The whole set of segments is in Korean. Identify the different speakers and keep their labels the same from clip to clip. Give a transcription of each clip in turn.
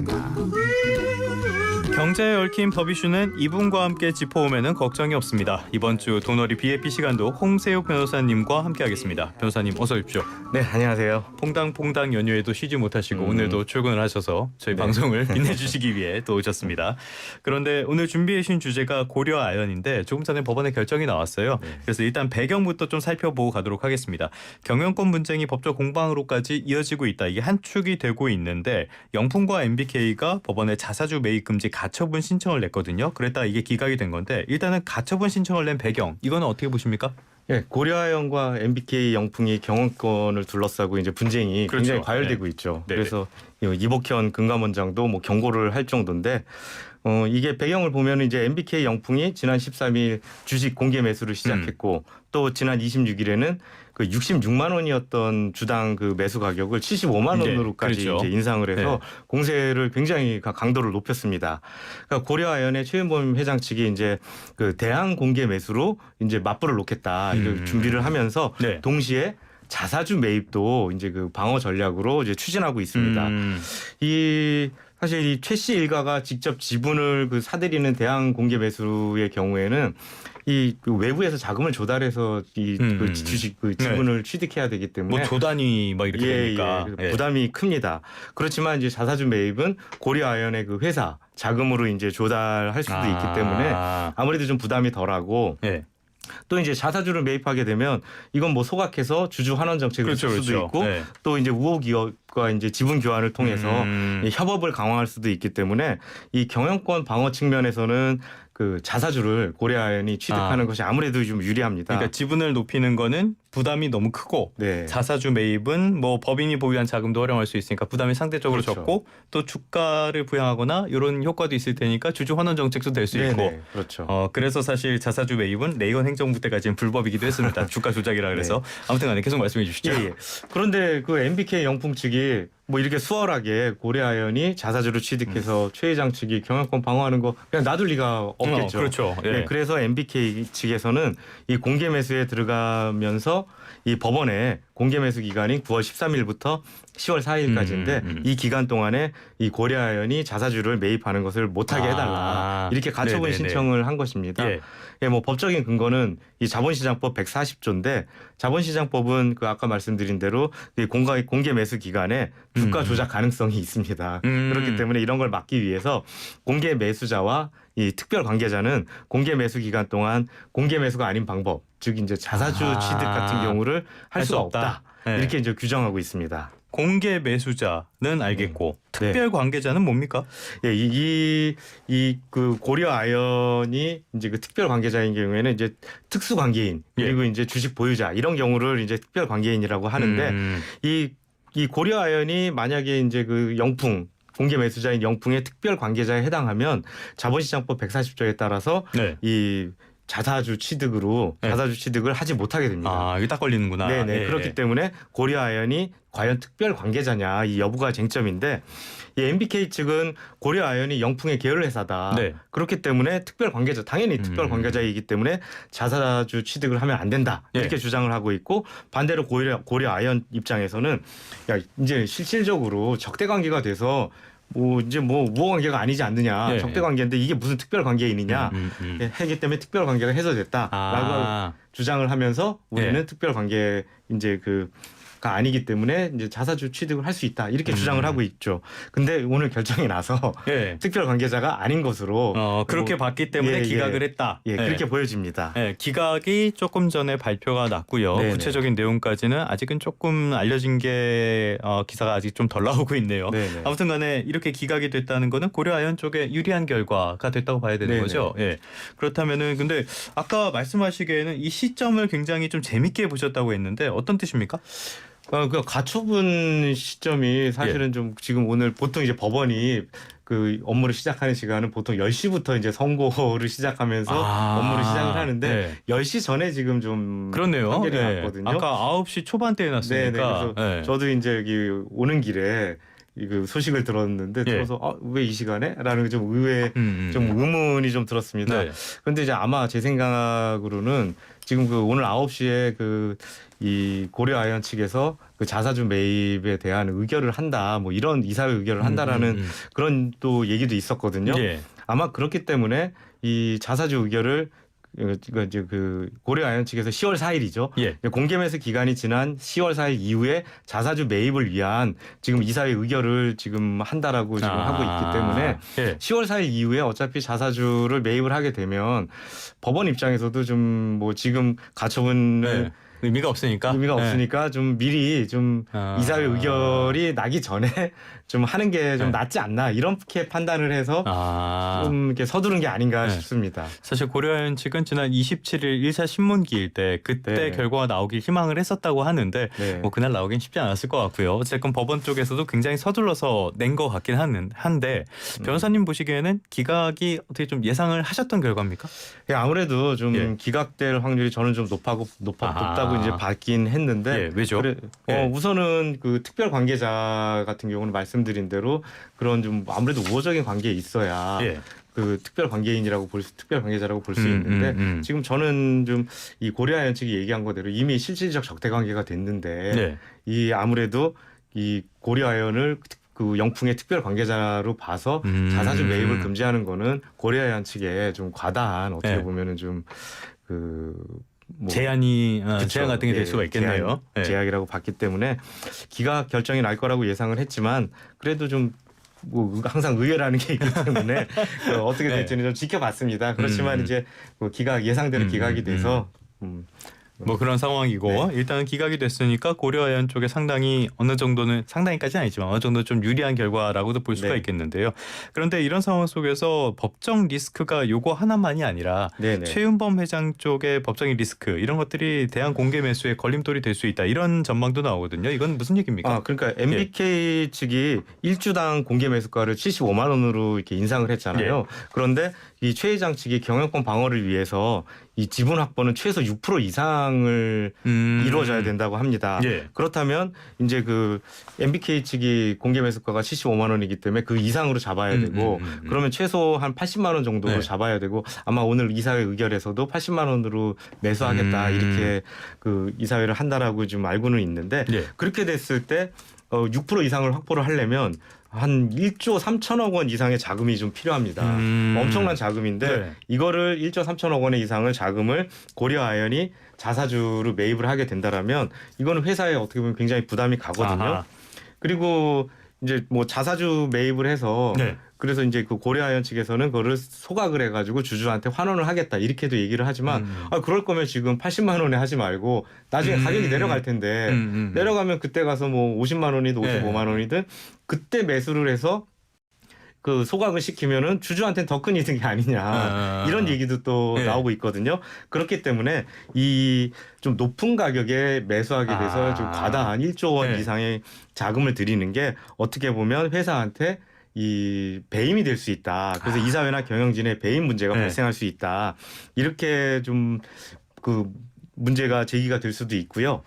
Speaker 1: 됩니다.
Speaker 2: 경제에 얽힌 법 이슈는 이분과 함께 짚어오면 걱정이 없습니다. 이번 주 돈어리 BAP 시간도 홍세욱 변호사님과 함께하겠습니다. 변호사님 어서 오십시오.
Speaker 1: 네, 안녕하세요.
Speaker 2: 퐁당퐁당 연휴에도 쉬지 못하시고 오늘도 출근을 하셔서 저희 방송을 빛내주시기 위해 또 오셨습니다. 그런데 오늘 준비해 주신 주제가 고려 아연인데 조금 전에 법원의 결정이 나왔어요. 그래서 일단 배경부터 좀 살펴보고 가도록 하겠습니다. 경영권 분쟁이 법적 공방으로까지 이어지고 있다. 이게 한 축이 되고 있는데 영풍과 MBK가 법원에 자사주 매입 금지 가처분 신청을 냈거든요. 그랬다가 이게 기각이 된 건데 일단은 가처분 신청을 낸 배경 이거는 어떻게 보십니까?
Speaker 1: 예, 고려아연과 MBK 영풍이 경영권을 둘러싸고 이제 분쟁이 굉장히 과열되고 있죠.
Speaker 2: 네네.
Speaker 1: 그래서 이복현 금감원장도 뭐 경고를 할 정도인데 이게 배경을 보면 이제 MBK 영풍이 지난 13일 주식 공개 매수를 시작했고 또 지난 26일에는 그 66만 원이었던 주당 그 매수 가격을 75만 원으로까지
Speaker 2: 그렇죠.
Speaker 1: 이제 인상을 해서 공세를 굉장히 강도를 높였습니다. 그러니까 고려아연의 최윤범 회장 측이 이제 그 대항 공개 매수로 이제 맞불을 놓겠다 이렇게 준비를 하면서 동시에 자사주 매입도 이제 그 방어 전략으로 이제 추진하고 있습니다. 사실 이 최 씨 일가가 직접 지분을 그 사들이는 대항 공개 매수의 경우에는 이 외부에서 자금을 조달해서 그 주식 그 지분을 취득해야 되기 때문에
Speaker 2: 뭐 조단위 뭐 이렇게 되니까
Speaker 1: 부담이 큽니다. 그렇지만 이제 자사주 매입은 고려아연의 그 회사 자금으로 이제 조달할 수도 있기 때문에 아무래도 좀 부담이 덜하고. 또 이제 자사주를 매입하게 되면 이건 뭐 소각해서 주주 환원 정책을 쓸 수도 있고 또 이제 우호기업과 이제 지분 교환을 통해서 협업을 강화할 수도 있기 때문에 이 경영권 방어 측면에서는 그 자사주를 고려아연이 취득하는 것이 아무래도 좀 유리합니다.
Speaker 2: 그러니까 지분을 높이는 거는 부담이 너무 크고 자사주 매입은 뭐 법인이 보유한 자금도 활용할 수 있으니까 부담이 상대적으로 적고 또 주가를 부양하거나 이런 효과도 있을 테니까 주주 환원 정책도 될 수 있고 그래서 사실 자사주 매입은 레이건 행정부 때까지는 불법이기도 했습니다. 주가 조작이라 그래서 아무튼간에 계속 말씀해 주시죠.
Speaker 1: 그런데 그 MBK 영풍 측이 뭐 이렇게 수월하게 고려아연이 자사주를 취득해서 최 회장 측이 경영권 방어하는 거 그냥 놔둘 리가 없겠죠.
Speaker 2: 그렇죠.
Speaker 1: 그래서 MBK 측에서는 이 공개 매수에 들어가면서 이 법원에 공개 매수 기간이 9월 13일부터 10월 4일까지인데 이 기간 동안에 이 고려아연이 자사주를 매입하는 것을 못하게 해달라 이렇게 가처분 신청을 한 것입니다. 뭐 법적인 근거는 이 자본시장법 140조인데 자본시장법은 그 아까 말씀드린 대로 공개 매수 기간에 주가 조작 가능성이 있습니다. 그렇기 때문에 이런 걸 막기 위해서 공개 매수자와 이 특별 관계자는 공개 매수 기간 동안 공개 매수가 아닌 방법, 즉 이제 자사주 취득 같은 경우를 할 수가 없다. 이렇게 이제 규정하고 있습니다.
Speaker 2: 공개 매수자는 알겠고 특별 관계자는 뭡니까?
Speaker 1: 그 고려 아연이 이제 그 특별 관계자인 경우에는 이제 특수 관계인 그리고 이제 주식 보유자 이런 경우를 이제 특별 관계인이라고 하는데 이 고려 아연이 만약에 이제 그 영풍 공개 매수자인 영풍의 특별 관계자에 해당하면 자본시장법 140조에 따라서 이 자사주 취득을 하지 못하게 됩니다.
Speaker 2: 이게 딱 걸리는구나.
Speaker 1: 그렇기 때문에 고려아연이 과연 특별 관계자냐 이 여부가 쟁점인데 이 MBK 측은 고려아연이 영풍의 계열 회사다. 그렇기 때문에 특별 관계자 당연히 특별 관계자이기 때문에 자사주 취득을 하면 안 된다. 이렇게 주장을 하고 있고 반대로 고려아연 입장에서는 야 이제 실질적으로 적대 관계가 돼서 이제 우호 관계가 아니지 않느냐 적대 관계인데 이게 무슨 특별 관계인이냐 하기 때문에 특별 관계가 해소됐다라고 주장을 하면서 우리는 특별 관계 이제 가 아니기 때문에 이제 자사주 취득을 할 수 있다 이렇게 주장을 하고 있죠. 근데 오늘 결정이 나서 특별 관계자가 아닌 것으로
Speaker 2: 그렇게 봤기 때문에 기각을 했다.
Speaker 1: 그렇게 보여집니다.
Speaker 2: 기각이 조금 전에 발표가 났고요. 구체적인 내용까지는 아직은 조금 알려진 게 기사가 아직 좀 덜 나오고 있네요. 아무튼간에 이렇게 기각이 됐다는 거는 고려아연 쪽에 유리한 결과가 됐다고 봐야 되는 거죠. 그렇다면은 근데 아까 말씀하시기에는 이 시점을 굉장히 좀 재밌게 보셨다고 했는데 어떤 뜻입니까?
Speaker 1: 그 가처분 시점이 사실은 좀 지금 오늘 보통 이제 법원이 그 업무를 시작하는 시간은 보통 10시부터 이제 선고를 시작하면서 업무를 시작을 하는데 10시 전에 지금 좀 판결이 났거든요.
Speaker 2: 아까 9시 초반대에 났으니까.
Speaker 1: 그래서 저도 이제 여기 오는 길에 그 소식을 들었는데 들어서 왜 이 시간에? 라는 좀 의문이 좀 들었습니다. 그런데 이제 아마 제 생각으로는 지금 그 오늘 9시에 이 고려아연 측에서 그 자사주 매입에 대한 의결을 한다, 뭐 이런 이사회 의결을 한다라는 그런 또 얘기도 있었거든요.
Speaker 2: 예.
Speaker 1: 아마 그렇기 때문에 이 자사주 의결을 이제 그 고려아연 측에서 10월 4일이죠.
Speaker 2: 예.
Speaker 1: 공개 매수 기간이 지난 10월 4일 이후에 자사주 매입을 위한 지금 이사회 의결을 지금 한다라고 지금 하고 있기 때문에
Speaker 2: 예.
Speaker 1: 10월 4일 이후에 어차피 자사주를 매입을 하게 되면 법원 입장에서도 좀 뭐 지금 가처분을
Speaker 2: 네. 의미가 없으니까
Speaker 1: 좀 미리 좀 이사회 의결이 나기 전에 좀 하는 게 좀 낫지 않나 이렇게 판단을 해서 좀 이렇게 서두른 게 아닌가 싶습니다.
Speaker 2: 사실 고려아연 측은 지난 27일 1차 신문기일 때 그때 결과가 나오길 희망을 했었다고 하는데 뭐 그날 나오긴 쉽지 않았을 것 같고요. 어쨌건 법원 쪽에서도 굉장히 서둘러서 낸 것 같긴 한데 변호사님 보시기에는 기각이 어떻게 좀 예상을 하셨던 결과입니까?
Speaker 1: 아무래도 좀 기각될 확률이 저는 좀 높다고 이제 받긴 했는데
Speaker 2: 왜죠?
Speaker 1: 우선은 그 특별 관계자 같은 경우는 말씀드린 대로 그런 좀 아무래도 우호적인 관계에 있어야 그 특별 관계인이라고 특별 관계자라고 볼 수 있는데 지금 저는 좀 이 고려아연 측이 얘기한 거대로 이미 실질적 적대 관계가 됐는데 이 아무래도 이 고려아연을 그 영풍의 특별 관계자로 봐서 자사주 매입을 금지하는 거는 고려아연 측에 좀 과다한 어떻게 보면은 좀
Speaker 2: 제한 같은 게 될 수가 있겠네요.
Speaker 1: 제약이라고 봤기 때문에 기각 결정이 날 거라고 예상을 했지만 그래도 좀 뭐 항상 의외라는 게 있기 때문에 어떻게 될지는 좀 지켜봤습니다. 그렇지만 이제 뭐 예상대로 기각이 돼서
Speaker 2: 뭐 그런 상황이고 일단 기각이 됐으니까 고려아연 쪽에 상당히 어느 정도는 상당히까지는 아니지만 어느 정도 좀 유리한 결과라고도 볼 수가 있겠는데요. 그런데 이런 상황 속에서 법정 리스크가 요거 하나만이 아니라 최윤범 회장 쪽의 법적인 리스크 이런 것들이 대한 공개 매수에 걸림돌이 될 수 있다 이런 전망도 나오거든요. 이건 무슨 얘기입니까?
Speaker 1: 그러니까 MBK 측이 1주당 공개 매수가를 75만 원으로 이렇게 인상을 했잖아요. 그런데 이 최 회장 측이 경영권 방어를 위해서 이 지분 확보는 최소 6% 이상을 이루어져야 된다고 합니다. 그렇다면 이제 그 MBK 측이 공개 매수가가 75만 원이기 때문에 그 이상으로 잡아야 되고 그러면 최소 한 80만 원 정도로 잡아야 되고 아마 오늘 이사회 의결에서도 80만 원으로 매수하겠다 이렇게 그 이사회를 한다라고 지금 알고는 있는데 그렇게 됐을 때 6% 이상을 확보를 하려면 한 1조 3천억 원 이상의 자금이 좀 필요합니다. 엄청난 자금인데 이거를 1조 3천억 원의 이상을 자금을 고려아연이 자사주로 매입을 하게 된다라면 이거는 회사에 어떻게 보면 굉장히 부담이 가거든요. 그리고 이제 뭐 자사주 매입을 해서 그래서 이제 그 고려아연 측에서는 그거를 소각을 해가지고 주주한테 환원을 하겠다 이렇게도 얘기를 하지만 그럴 거면 지금 80만 원에 하지 말고 나중에 가격이 내려갈 텐데 내려가면 그때 가서 뭐 50만 원이든 55만 원이든 그때 매수를 해서 그 소각을 시키면은 주주한테는 더 큰 이득이 아니냐 이런 얘기도 또 나오고 있거든요. 그렇기 때문에 이 좀 높은 가격에 매수하게 돼서 좀 과다한 1조 원 이상의 자금을 들이는 게 어떻게 보면 회사한테 이 배임이 될 수 있다. 그래서 이사회나 경영진의 배임 문제가 발생할 수 있다. 이렇게 좀 그 문제가 제기가 될 수도 있고요.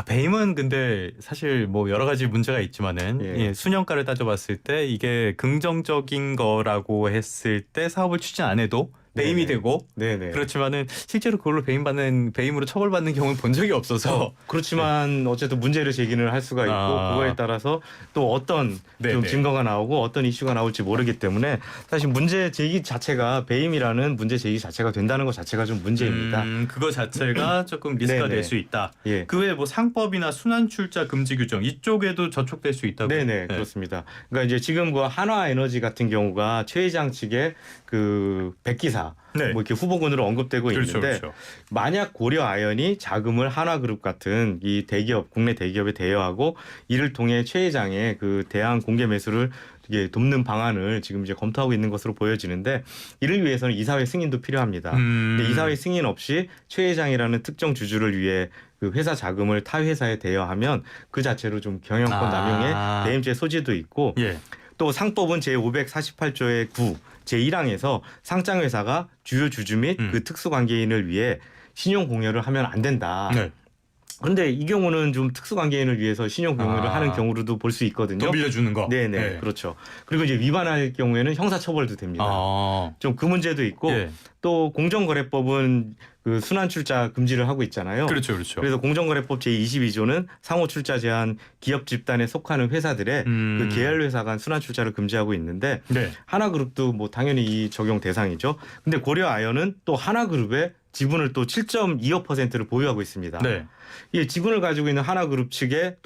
Speaker 2: 배임은 근데 사실 뭐 여러 가지 문제가 있지만은 수년가를 따져봤을 때 이게 긍정적인 거라고 했을 때 사업을 추진 안 해도 배임이 되고 그렇지만은 실제로 그걸로 배임으로 처벌받는 경우는 본 적이 없어서
Speaker 1: 그렇지만 어쨌든 문제를 제기를 할 수가 있고 그거에 따라서 또 어떤 좀 증거가 나오고 어떤 이슈가 나올지 모르기 때문에 사실 문제 제기 자체가 배임이라는 문제 제기 자체가 된다는 것 자체가 좀 문제입니다.
Speaker 2: 그거 자체가 조금 리스크가 될 수 있다. 그 외에 뭐 상법이나 순환 출자 금지 규정 이쪽에도 저촉될 수 있다고.
Speaker 1: 그렇습니다. 그러니까 이제 지금 그 한화에너지 같은 경우가 최 회장 측의 그 백기사 뭐 이렇게 후보군으로 언급되고 있는데 만약 고려아연이 자금을 한화그룹 같은 이 대기업 국내 대기업에 대여하고 이를 통해 최 회장의 그 대항 공개 매수를 이게 돕는 방안을 지금 이제 검토하고 있는 것으로 보여지는데 이를 위해서는 이사회 승인도 필요합니다. 근데 이사회 승인 없이 최 회장이라는 특정 주주를 위해 그 회사 자금을 타 회사에 대여하면 그 자체로 좀 경영권 남용의 배임죄 소지도 있고 또 상법은 제548조의 9 제1항에서 상장회사가 주요 주주 및 그 특수관계인을 위해 신용 공여를 하면 안 된다. 그런데 이 경우는 좀 특수관계인을 위해서 신용공유를
Speaker 2: 아.
Speaker 1: 하는 경우로도 볼 수 있거든요.
Speaker 2: 더 빌려주는 거.
Speaker 1: 네네,
Speaker 2: 네.
Speaker 1: 그렇죠. 그리고 이제 위반할 경우에는 형사처벌도 됩니다.
Speaker 2: 아.
Speaker 1: 좀 그 문제도 있고
Speaker 2: 예.
Speaker 1: 또 공정거래법은 그 순환출자 금지를 하고 있잖아요.
Speaker 2: 그렇죠, 그렇죠.
Speaker 1: 그래서 공정거래법 제22조는 상호출자 제한 기업 집단에 속하는 회사들의 그 계열회사 간 순환출자를 금지하고 있는데
Speaker 2: 네.
Speaker 1: 하나그룹도 뭐 당연히 이 적용 대상이죠. 근데 고려아연은 또 하나그룹의 지분을 또 7.25%를 보유하고 있습니다.
Speaker 2: 네.
Speaker 1: 이 지분을 가지고 있는 하나그룹 측에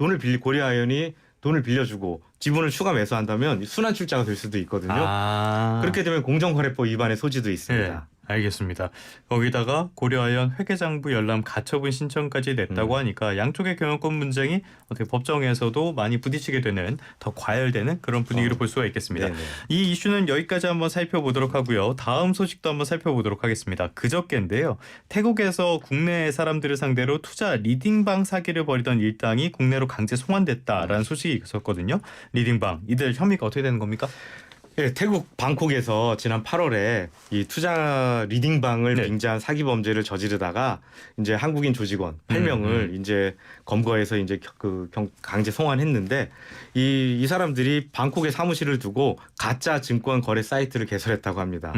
Speaker 1: 고려아연이 돈을 빌려주고 지분을 추가 매수한다면 순환출자가 될 수도 있거든요.
Speaker 2: 아.
Speaker 1: 그렇게 되면 공정거래법 위반의 소지도 있습니다.
Speaker 2: 예, 알겠습니다. 거기다가 고려아연 회계장부 열람 가처분 신청까지 냈다고 하니까 양쪽의 경영권 분쟁이 어떻게 법정에서도 많이 부딪히게 되는 더 과열되는 그런 분위기를 볼 수가 있겠습니다.
Speaker 1: 네네.
Speaker 2: 이 이슈는 여기까지 한번 살펴보도록 하고요. 다음 소식도 한번 살펴보도록 하겠습니다. 그저께인데요. 태국에서 국내 사람들을 상대로 투자 리딩방 사기를 벌이던 일당이 국내로 강제 송환됐다라는 소식이 있었거든요. 리딩방 이들 혐의가 어떻게 되는 겁니까?
Speaker 1: 네, 태국 방콕에서 지난 8월에 이 투자 리딩방을
Speaker 2: 네.
Speaker 1: 빙자한 사기 범죄를 저지르다가 이제 한국인 조직원 8명을 이제 검거해서 이제 강제 송환했는데 이 사람들이 방콕에 사무실을 두고 가짜 증권 거래 사이트를 개설했다고 합니다.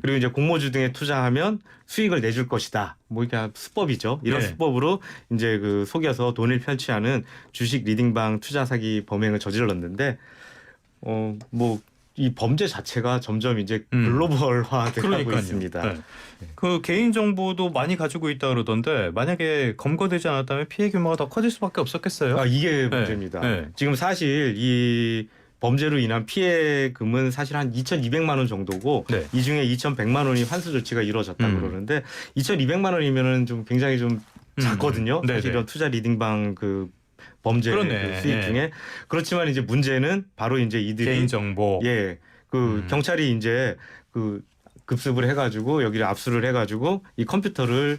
Speaker 1: 그리고 이제 공모주 등에 투자하면 수익을 내줄 것이다. 뭐 이게 수법이죠. 이런
Speaker 2: 네.
Speaker 1: 수법으로 이제 그 속여서 돈을 편취하는 주식 리딩방 투자 사기 범행을 저질렀는데 뭐 이 범죄 자체가 점점 이제 글로벌화되고 있습니다.
Speaker 2: 네. 그 개인 정보도 많이 가지고 있다 그러던데 만약에 검거되지 않았다면 피해 규모가 더 커질 수밖에 없었겠어요.
Speaker 1: 아, 이게 문제입니다.
Speaker 2: 네.
Speaker 1: 지금 사실 이 범죄로 인한 피해금은 사실 한 2,200만 원 정도고
Speaker 2: 네.
Speaker 1: 이 중에 2,100만 원이 환수 조치가 이루어졌다고 그러는데 2,200만 원이면은 좀 굉장히 좀 작거든요.
Speaker 2: 네네.
Speaker 1: 사실 이런 투자 리딩방 그 범죄
Speaker 2: 그러네.
Speaker 1: 그 수익
Speaker 2: 네.
Speaker 1: 중에 그렇지만 이제 문제는 바로 이제 이들이
Speaker 2: 개인 정보.
Speaker 1: 경찰이 이제 그 급습을 해가지고 여기를 압수를 해가지고 이 컴퓨터를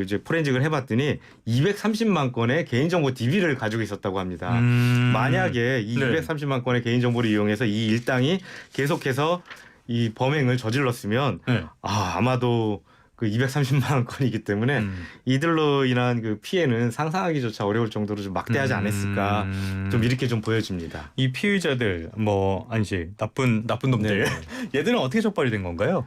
Speaker 1: 이제 포렌식을 해봤더니 230만 건의 개인정보 DB를 가지고 있었다고 합니다. 만약에 이
Speaker 2: 네.
Speaker 1: 230만 건의 개인정보를 이용해서 이 일당이 계속해서 이 범행을 저질렀으면
Speaker 2: 네.
Speaker 1: 아마도 그 230만 건이기 때문에 이들로 인한 그 피해는 상상하기조차 어려울 정도로 좀 막대하지 않았을까 좀 이렇게 좀 보여집니다.
Speaker 2: 이 피의자들 뭐 아니지 나쁜 놈들 얘들은 어떻게 적발이 된 건가요?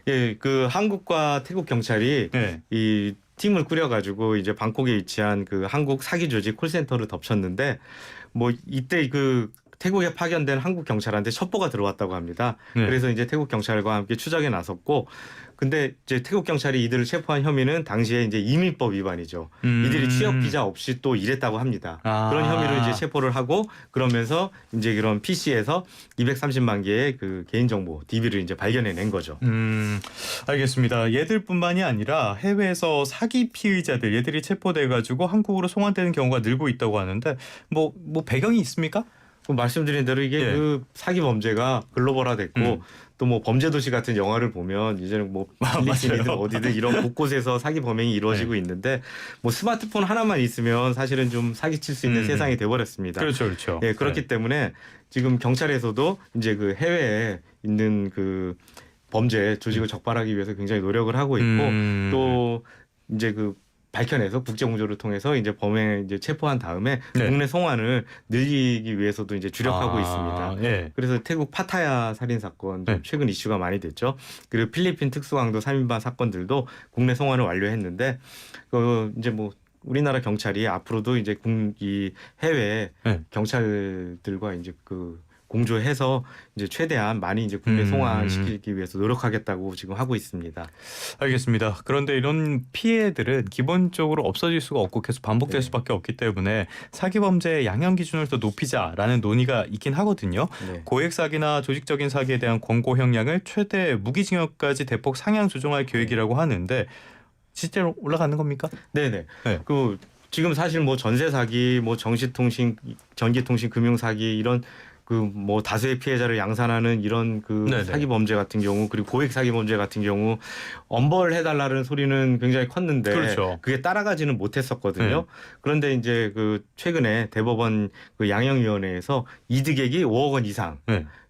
Speaker 1: 예, 그 한국과 태국 경찰이
Speaker 2: 네.
Speaker 1: 이 팀을 꾸려가지고 이제 방콕에 위치한 그 한국 사기 조직 콜센터를 덮쳤는데 뭐 이때 그 태국에 파견된 한국 경찰한테 첩보가 들어왔다고 합니다.
Speaker 2: 네.
Speaker 1: 그래서 이제 태국 경찰과 함께 추적에 나섰고, 근데 이제 태국 경찰이 이들을 체포한 혐의는 당시에 이제 이민법 위반이죠. 이들이 취업 비자 없이 또 일했다고 합니다. 그런 혐의로 이제 체포를 하고 그러면서 이제 그런 PC에서 230만 개의 그 개인정보 DB를 이제 발견해낸 거죠.
Speaker 2: 알겠습니다. 얘들뿐만이 아니라 해외에서 사기 피의자들 얘들이 체포돼가지고 한국으로 송환되는 경우가 늘고 있다고 하는데 뭐 배경이 있습니까?
Speaker 1: 말씀드린 대로 이게
Speaker 2: 예.
Speaker 1: 그 사기 범죄가 글로벌화됐고 또 뭐 범죄도시 같은 영화를 보면 이제는 뭐 필리핀이든 어디든 이런 곳곳에서 사기 범행이 이루어지고 있는데 뭐 스마트폰 하나만 있으면 사실은 좀 사기칠 수 있는 세상이 돼버렸습니다.
Speaker 2: 그렇죠, 그렇죠.
Speaker 1: 예, 그렇기 때문에 지금 경찰에서도 이제 그 해외에 있는 그 범죄 조직을 적발하기 위해서 굉장히 노력을 하고 있고 또 이제 그 밝혀내서 국제공조를 통해서 이제 범행을 이제 체포한 다음에 국내 송환을 늘리기 위해서도 이제 주력하고 있습니다.
Speaker 2: 예.
Speaker 1: 그래서 태국 파타야 살인 사건 좀 최근 이슈가 많이 됐죠. 그리고 필리핀 특수강도 3인방 사건들도 국내 송환을 완료했는데 이제 뭐 우리나라 경찰이 앞으로도 이제 이 해외 경찰들과 이제 그 공조해서 이제 최대한 많이 이제 국내 송환시키기 위해서 노력하겠다고 지금 하고 있습니다.
Speaker 2: 알겠습니다. 그런데 이런 피해들은 기본적으로 없어질 수가 없고 계속 반복될 수밖에 없기 때문에 사기 범죄의 양형 기준을 더 높이자라는 논의가 있긴 하거든요. 고액 사기나 조직적인 사기에 대한 권고 형량을 최대 무기징역까지 대폭 상향 조정할 계획이라고 하는데 실제로 올라가는 겁니까?
Speaker 1: 네네. 지금 사실 뭐 전세 사기, 뭐 전기통신 금융 사기 이런 그 뭐 다수의 피해자를 양산하는 이런 그 사기 범죄 같은 경우 그리고 고액 사기 범죄 같은 경우 엄벌해달라는 소리는 굉장히 컸는데 그게 따라가지는 못했었거든요. 그런데 이제 그 최근에 대법원 그 양형위원회에서 이득액이 5억 원 이상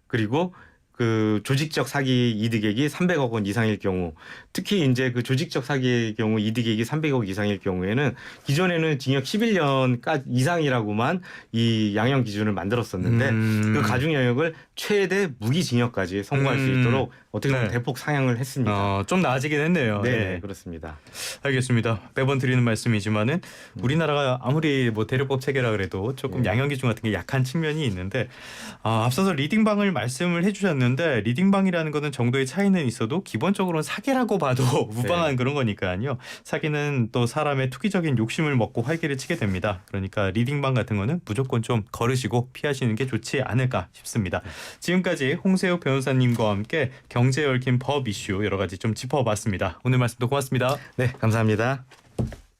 Speaker 1: 그리고 그 조직적 사기 이득액이 300억 원 이상일 경우, 특히 이제 그 조직적 사기의 경우 이득액이 300억 이상일 경우에는 기존에는 징역 11년 이상이라고만 이 양형 기준을 만들었었는데 그 가중 영역을 최대 무기징역까지 선고할 수 있도록 어떻게 보면
Speaker 2: 네.
Speaker 1: 대폭 상향을 했습니다.
Speaker 2: 좀 나아지긴 했네요.
Speaker 1: 네,
Speaker 2: 네.
Speaker 1: 그렇습니다.
Speaker 2: 알겠습니다. 매번 드리는 말씀이지만은 우리나라가 아무리 뭐 대륙법 체계라 그래도 조금 양형 기준 같은 게 약한 측면이 있는데 앞서서 리딩방을 말씀을 해주셨는데 리딩방이라는 거는 정도의 차이는 있어도 기본적으로는 사기라고 봐도 무방한 그런 거니까요. 사기는 또 사람의 투기적인 욕심을 먹고 활기를 치게 됩니다. 그러니까 리딩방 같은 거는 무조건 좀 거르시고 피하시는 게 좋지 않을까 싶습니다. 지금까지 홍세욱 변호사님과 함께 경제에 얽힌 법 이슈 여러 가지 좀 짚어봤습니다. 오늘 말씀도 고맙습니다.
Speaker 1: 네, 감사합니다.